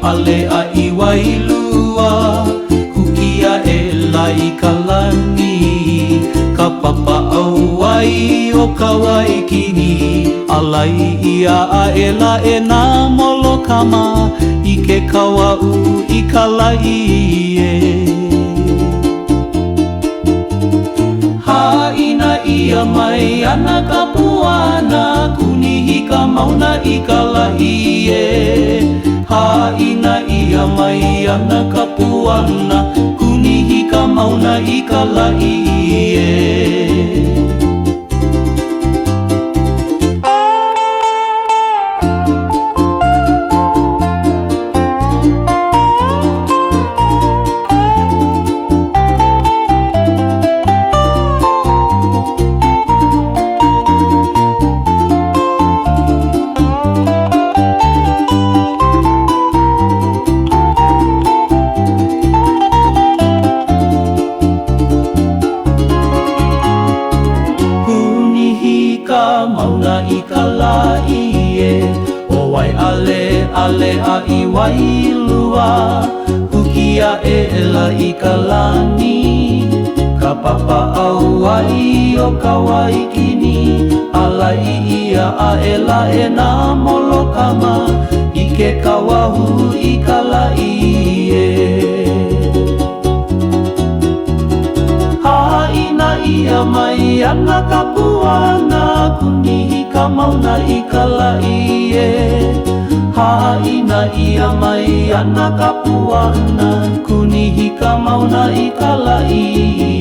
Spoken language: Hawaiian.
ale a iwailua, hukia e lai kalani, ka papa au ai o ka waikini, alai ia a ela e nā molokama, i ke kawa'u i ka lai e. Haina ia mai ana ka puana, kunihika mauna i ka lai e. Haina ia mai ana ka puana, kunihika mauna i ka lai e. Mauna i ka lai e, o wai ale ale a i wailua, hukia e ela i ka lani, ka papa au ai o ka waikini, alai ia a ela e nā molokama, i ke kawahu i ka lai e. Haina ia mai ana ka puana, kunihika mauna i ka lai e. Haina ia mai ana ka puana, kunihika mauna i ka lai e.